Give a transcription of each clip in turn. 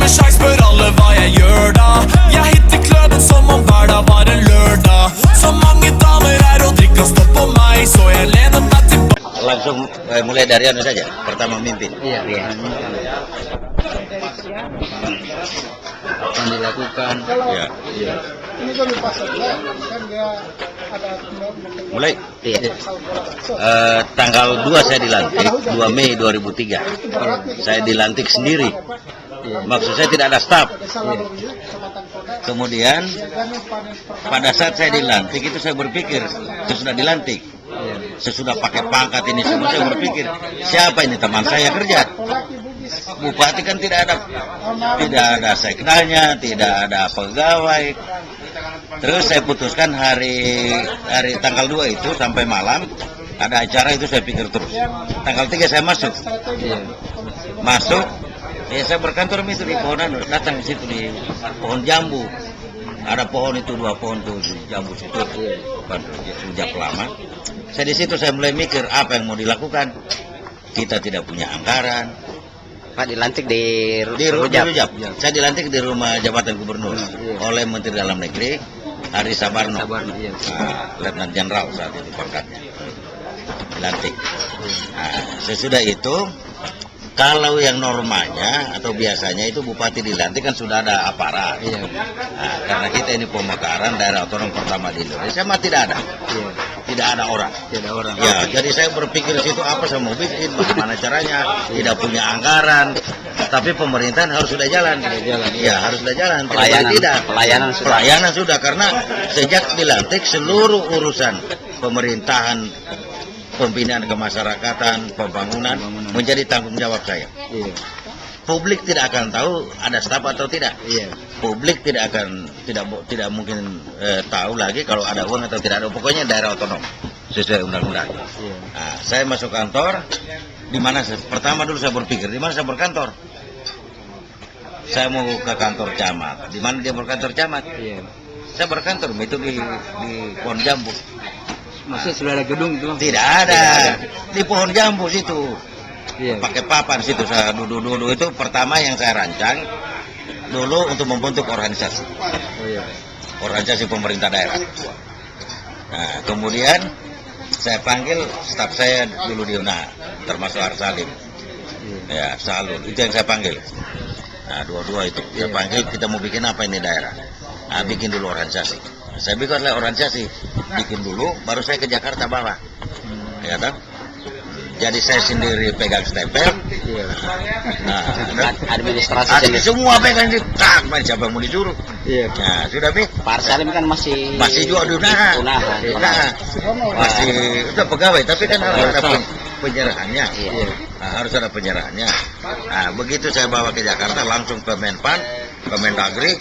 med sjanse, spør alle hva jeg gjør da. Jeg hitter klubben som om hver dag var en lørdag. Så mange damer her og drikker stopp på meg, så jeg lener meg tilbake. Langsung mulai dari anu saja, pertama mimpin. Iya. Yang dilakukan. Ya. Mulai. Iya. Tanggal 2 saya dilantik, 2 Mei 2003. Saya dilantik sendiri. Maksud saya tidak ada staf. Kemudian pada saat saya dilantik itu saya berpikir, sesudah dilantik, sesudah pakai pangkat ini semua, saya berpikir siapa ini teman saya kerja. Bupati kan tidak ada sekdanya, tidak ada pegawai. Terus saya putuskan hari tanggal 2 itu sampai malam ada acara itu, saya pikir terus. Tanggal 3 saya masuk. Ya saya berkantor itu di pohonan, datang di situ di pohon jambu. Ada pohon itu, 2 pohon tuh di jambu situ, sejak lama. Saya di situ saya mulai mikir apa yang mau dilakukan. Kita tidak punya anggaran. Pak dilantik di Rujab. Saya dilantik di rumah jabatan gubernur oleh Menteri Dalam Negeri Hari Sabarno. Letnan Jenderal saat itu pangkatnya. Dilantik. Sesudah itu, kalau yang normalnya atau biasanya itu bupati dilantik kan sudah ada aparat. Karena kita ini pemekaran daerah otonom pertama di Indonesia, mah tidak ada. Tidak ada orang. Ya, jadi saya berpikir situ apa saya mau bikin, bagaimana caranya, tidak punya anggaran. Tapi pemerintahan harus sudah jalan. Ya, harus sudah jalan. Pelayanan sudah, karena sejak dilantik seluruh urusan pemerintahan, pembinaan kemasyarakatan, pembangunan menjadi tanggung jawab saya. Publik tidak akan tahu ada staf atau tidak. Publik tidak mungkin tahu lagi kalau ada uang atau tidak ada. Pokoknya daerah otonom sesuai undang-undang. Saya masuk kantor, di mana pertama dulu saya berpikir di mana saya berkantor. Saya mau ke kantor camat. Di mana dia berkantor camat? Saya berkantor itu di pohon jambu. Maksudnya sudah ada gedung itu? Tidak ada. Di pohon jambu situ. Pakai papan situ saya duduk itu pertama yang saya rancang dulu untuk membentuk organisasi. Organisasi pemerintah daerah. Nah, kemudian saya panggil staf saya dulu di UNA, termasuk Arsalim. Ya, Salun. Itu yang saya panggil. Nah, dua-dua itu. Saya panggil, kita mau bikin apa ini daerah. Bikin dulu organisasi. Saya bikin organisasi, bikin dulu, baru saya ke Jakarta bawa. Ya kan? Jadi saya sendiri pegang stempel. Administrasi semua pegang di tak, siapa yang mau disuruh? Nah, sudah Pak Arsalim kan masih juga di Unaha. Masih itu pegawai, tapi kan harus ada penyerahannya. Harus ada penyerahannya. Nah, begitu saya bawa ke Jakarta, langsung ke Menpan, ke Mendagri,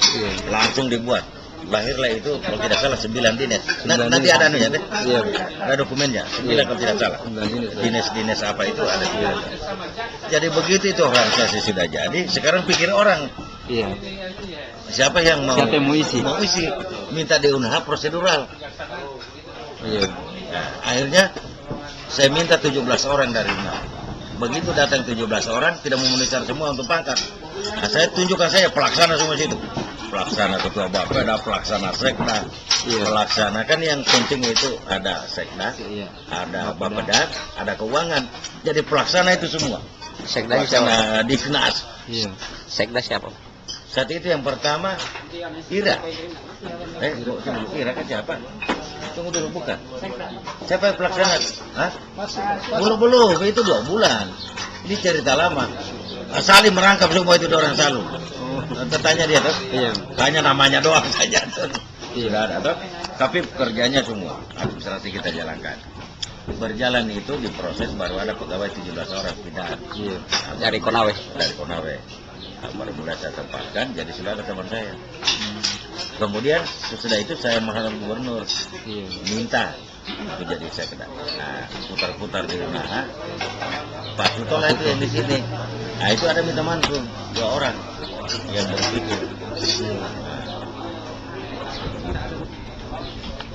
langsung dibuat. Lahirlah itu kalau tidak salah 9 dinas. Nanti ada anunya deh. Ada dokumennya. 9 kalau tidak salah. Dinas apa itu ada. Jadi begitu itu organisasi sudah jadi. Sekarang pikir orang. Siapa yang mau isi? Minta di UNHA prosedural. Akhirnya saya minta 17 orang dari UNHA. Begitu datang 17 orang, tidak memenuhi syarat semua untuk pangkat. Nah, saya tunjukkan saya pelaksana semua situ. Pelaksana ketua Bapeda, pelaksana sekda, pelaksana kan yang penting itu ada sekda, ada Bapeda, ada keuangan. Jadi pelaksana itu semua. Sekda siapa? Diknas. Sekda siapa? Saat itu yang pertama Ira. Ira kan siapa? Tunggu dulu, bukan. Siapa yang pelaksana? Belum, itu 2 bulan. Ini cerita lama. Salim merangkap semua itu orang Salum. Tanya dia tuh, hanya namanya doang saja. Sudah ada tuh, tapi kerjanya semua administrasi kita jalankan. Berjalan itu diproses baru ada pegawai 17 orang pindah. Dari Konawe. Baru mulai saya tempatkan, jadi sudah ada teman saya. Kemudian sesudah itu saya menghadap gubernur, minta itu jadi sekda. Nah, putar-putar di UNAHA. Pak Sutola itu yang di sini. Nah, itu ada minta mantu 2 orang yang berpikir.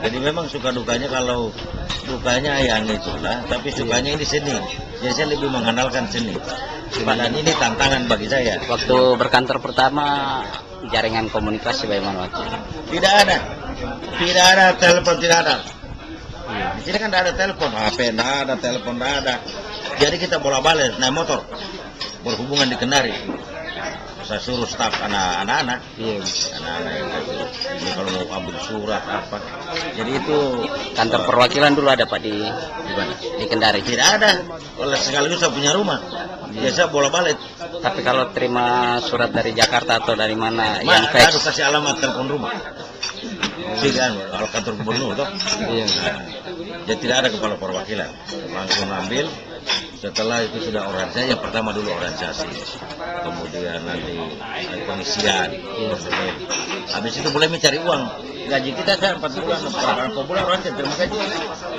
Jadi memang suka dukanya, kalau dukanya yang itulah, tapi sukanya ini seni. Jadi saya lebih mengandalkan seni. Dan ini tantangan bagi saya. Waktu berkantor pertama, jaringan komunikasi bagaimana waktu itu? Tidak ada telepon, tidak ada. Di sini kan tidak ada telepon, HP tidak ada, telepon tidak ada. Jadi kita bola-balik naik motor, berhubungan di Kendari. Saya suruh staf anak-anak, anak-anak yang ini kalau mau ambil surat apa. Jadi itu Kantor perwakilan dulu ada Pak di mana? Di Kendari. tidak ada. Oleh sekaligus saya punya rumah, biasa bola-balik. Tapi kalau terima surat dari Jakarta atau dari mana yang Harus fax? kasih alamat telepon rumah. Sih kan, kalau kantor gubernur toh. Iya. Nah, jadi tidak ada kepala perwakilan, langsung ambil. Setelah itu sudah organisasi, yang pertama dulu organisasi, kemudian nanti pengisian, habis itu mulai mencari uang. Gaji kita kan 4 bulan, berapa bulan orang terima gaji,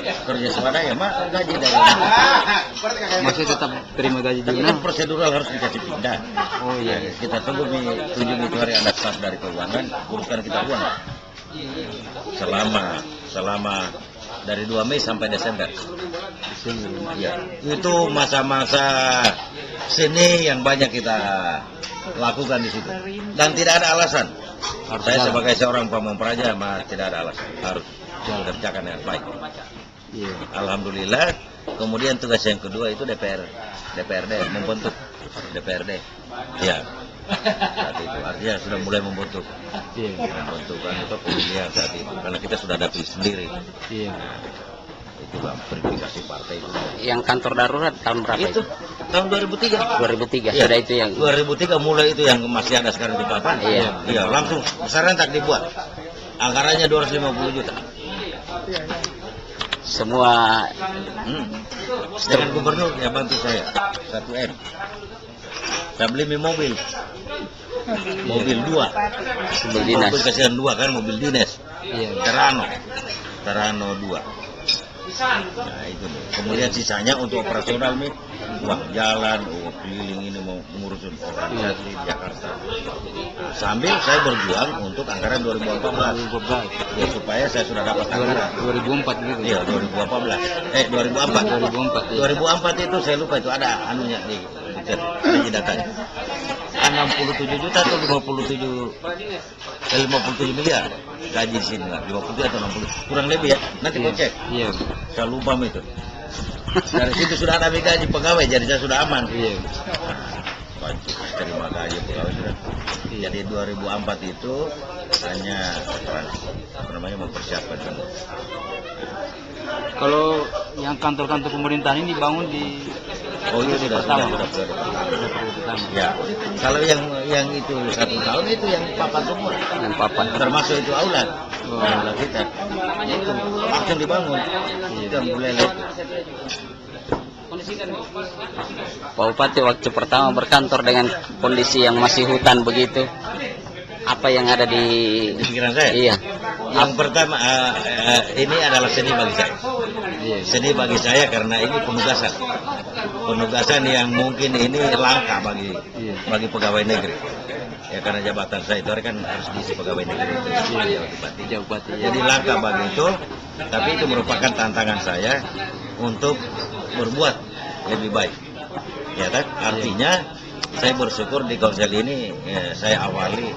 kerja swadaya, mak gaji dari Masih tetap terima gaji tapi juga? kan prosedural harus dikasih pindah. Oh iya. Kita tunggu tunjuk itu hari ada staf dari keuangan, uruskan kita uang. Selama dari 2 Mei sampai Desember. Ya, itu masa-masa seni yang banyak kita lakukan di situ. Dan tidak ada alasan. Saya sebagai seorang pamong praja, tidak ada alasan. Harus kerjakan dengan baik. Alhamdulillah. Kemudian tugas yang kedua itu DPRD, membentuk DPRD. Ya. Saat itu artinya sudah mulai membentuk membentukkan itu pemilihan saat itu karena kita sudah dapil sendiri. Itu bang verifikasi partai itu. Yang kantor darurat tahun berapa itu? Tahun 2003. 2003 Ya, sudah itu yang 2003 mulai itu yang masih ada sekarang di papan. Iya, langsung besaran tak dibuat. Anggarannya 250 juta. semua Dengan gubernur ya bantu saya 1M. Saya beli mobil 2. mobil dinas. Mobil kasihan 2 kan, mobil dinas. Terano 2. Nah itu. Kemudian sisanya untuk operasional nih, uang jalan, uang keliling ini mau ngurusin organisasi di Jakarta. Sambil saya berjuang untuk anggaran 2014. Ya, supaya saya sudah dapat anggaran. 2004 gitu. Iya, 2014. 2004 itu saya lupa itu ada anunya di datanya. 67 juta atau 57 miliar gaji sini lah, 50 atau 60 kurang lebih ya, nanti mau cek. Saya lupa itu. Dari situ sudah ada gaji pegawai, jadi saya sudah aman. Terima gaji pegawai sudah. Jadi 2004 itu hanya mempersiapkan semua. Kalau yang kantor-kantor pemerintahan ini dibangun di Itu sudah pertama. Ya. Kalau yang itu 1 tahun itu yang papan semua. Yang papan. Termasuk itu aula. Aula kita. Itu langsung dibangun. Itu yang boleh lihat. Pak Bupati waktu pertama berkantor dengan kondisi yang masih hutan begitu, apa yang ada di pikiran saya? Iya. Yang pertama ini adalah seni bagi saya. Seni bagi saya karena ini penugasan. Penugasan yang mungkin ini langka bagi pegawai negeri. Ya karena jabatan saya itu kan harus diisi pegawai negeri itu. Bupati. Jadi langka bagi itu, tapi itu merupakan tantangan saya untuk berbuat lebih baik. Ya kan? Artinya saya bersyukur di Komsel ini saya awali.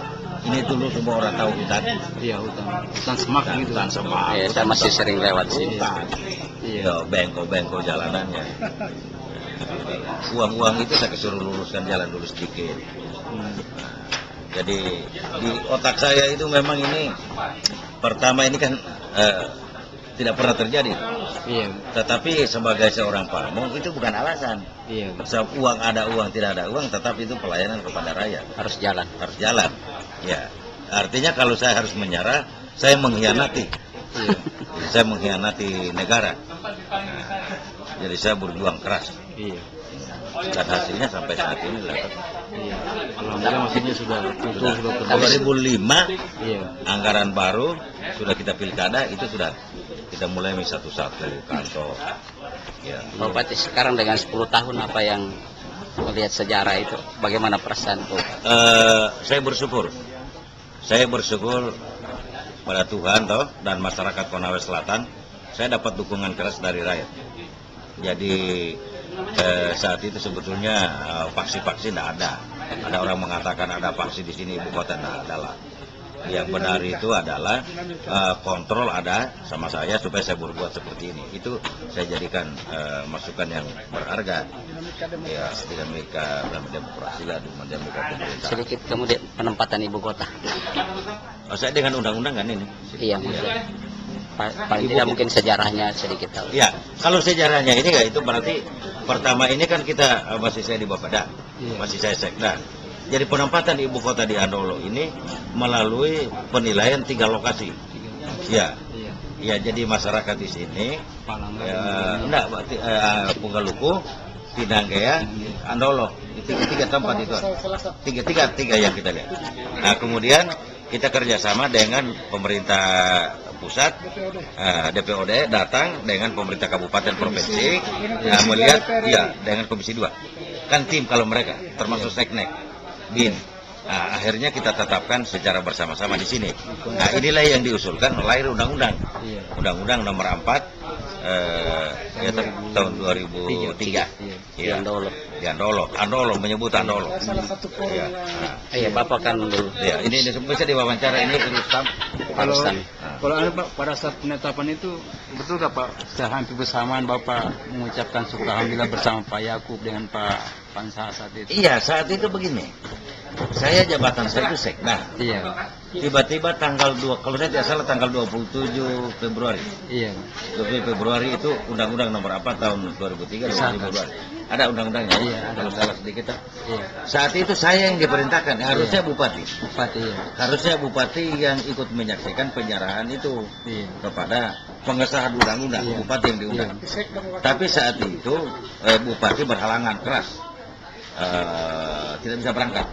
Ini dulu semua orang tahu hutan. Iya, hutan semak gitu. Hutan semak. Iya, saya masih sering lewat sini. Iya, bengko jalanannya. Uang-uang itu saya kesuruh luruskan jalan dulu sedikit. Jadi di otak saya itu memang ini pertama ini kan tidak pernah terjadi. Tetapi sebagai seorang pamong itu bukan alasan. Sebab uang ada uang tidak ada uang, tetapi itu pelayanan kepada rakyat. Harus jalan. Ya, artinya kalau saya harus menyerah, saya mengkhianati. Saya mengkhianati negara. Jadi saya berjuang keras. Dan hasilnya sampai saat ini lah. Alhamdulillah maksudnya sudah 2005 anggaran baru sudah kita pilkada itu sudah kita mulai satu-satu kantor. Ya. Pak Bupati sekarang dengan 10 tahun apa yang melihat sejarah itu, bagaimana perasaan Pak? Saya bersyukur pada Tuhan dan masyarakat Konawe Selatan. Saya dapat dukungan keras dari rakyat. Jadi saat itu sebetulnya faksi-faksi tidak ada. Ada orang mengatakan ada faksi di sini ibu kota, tidak ada lah. Yang benar itu adalah kontrol ada sama saya supaya saya berbuat seperti ini. Itu saya jadikan masukan yang berharga. Ya, dinamika demokrasi lah, dinamika pemerintah. Sedikit kemudian penempatan ibu kota. Saya dengan undang-undang kan ini. Iya, maksudnya. Paling tidak mungkin sejarahnya sedikit tahu. Ya, kalau sejarahnya ini ya itu berarti pertama ini kan kita masih saya di Bapeda, masih saya sekda. Jadi penempatan di ibu kota di Andolo ini melalui penilaian 3 lokasi. Ya, ya jadi masyarakat di sini, Punggaluku, Pinanggea, Andolo, tiga tempat itu, tiga yang kita lihat. Nah kemudian kita kerjasama dengan pemerintah pusat, DPOD datang dengan pemerintah kabupaten provinsi, melihat ya dengan komisi 2, kan tim kalau mereka termasuk seknek. BIN. Nah, akhirnya kita tetapkan secara bersama-sama di sini. Nah, inilah yang diusulkan lahir undang-undang. Undang-undang nomor 4 ya, tahun 2003. Di Andolo. Di Andolo. Andolo menyebut Andolo. Iya. Iya, Bapak kan dulu. Ya, ini bisa diwawancara ini Rustam. Kalau ada Pak, pada saat penetapan itu betul nggak Pak, hampir bersamaan Bapak mengucapkan syukur alhamdulillah bersama Pak Yakub dengan Pak Pansa saat itu? Iya, saat itu begini. Saya jabatan saya itu sekda. Iya. Tiba-tiba tanggal 2, kalau saya tidak salah tanggal 27 Februari. Iya. 27 Februari itu undang-undang nomor apa tahun 2003 Februari. Ada undang-undangnya. Iya, ada. Kalau salah sedikit. Iya. Saat itu saya yang diperintahkan, harusnya bupati. Bupati ya. Harusnya bupati yang ikut menyaksikan penyerahan itu kepada pengesahan undang-undang, bupati yang diundang. Tapi saat itu bupati berhalangan keras. Tidak bisa berangkat.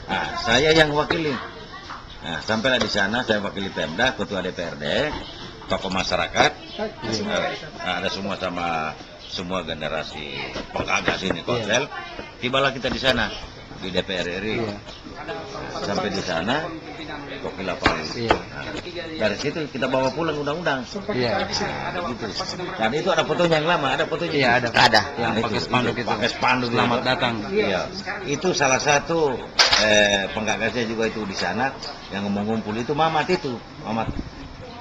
Nah, saya yang wakili. Nah, sampailah di sana saya wakili Pemda, ketua DPRD, tokoh masyarakat, ada semua sama semua generasi penggagas ini konsel. Tibalah kita di sana di DPR RI. Sampai di sana wakil lapor. Dari situ kita bawa pulang undang-undang. Gitu. Dan itu ada fotonya yang lama, ada fotonya. Iya, ada. Yang pakai spanduk itu. Pakai spanduk. Selamat datang. Iya. Itu salah satu penggagasnya juga itu di sana yang mengumpul itu Mamat itu, Mamat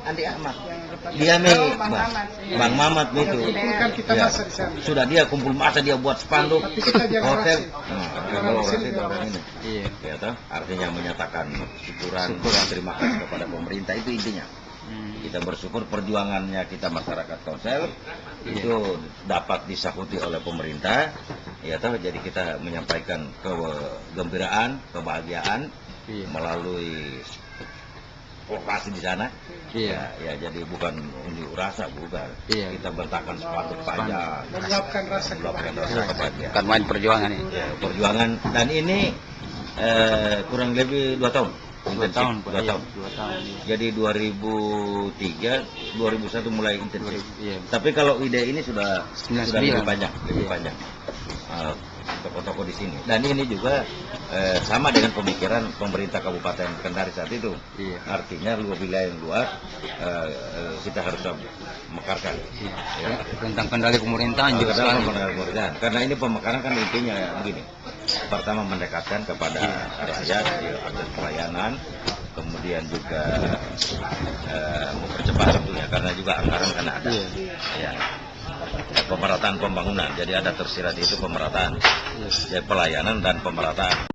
Andi Ahmad. Dia nih Bang Mamat itu. Ya. Sudah dia kumpul masa dia buat spanduk hotel. Orang ini. Ya, toh? Artinya menyatakan syukuran, terima kasih kepada pemerintah, itu intinya. Kita bersyukur perjuangannya kita masyarakat Konsel itu dapat disahuti oleh pemerintah. Ya toh, jadi kita menyampaikan kegembiraan, kebahagiaan melalui lokasi di sana. Ya, jadi bukan unjuk rasa, bukan. Kita bentakan sepanduk panjang, meluapkan rasa kebahagiaan. Bukan main perjuangan ini. Ya, perjuangan, dan ini kurang lebih 2 tahun. 2 tahun. Jadi 2003, 2001 mulai intensif. Tapi kalau ide ini sudah lebih panjang, tokoh-tokoh di sini. Dan ini juga sama dengan pemikiran pemerintah Kabupaten Kendari saat itu. Artinya wilayah yang luas kita harus mekarkan. Tentang kendali pemerintahan juga. Karena ini pemekaran kan intinya begini. Pertama mendekatkan kepada rakyat, akses pelayanan, kemudian juga mempercepat tentunya karena juga anggaran kan ada. Pemerataan pembangunan, jadi ada tersirat itu pemerataan, jadi pelayanan dan pemerataan.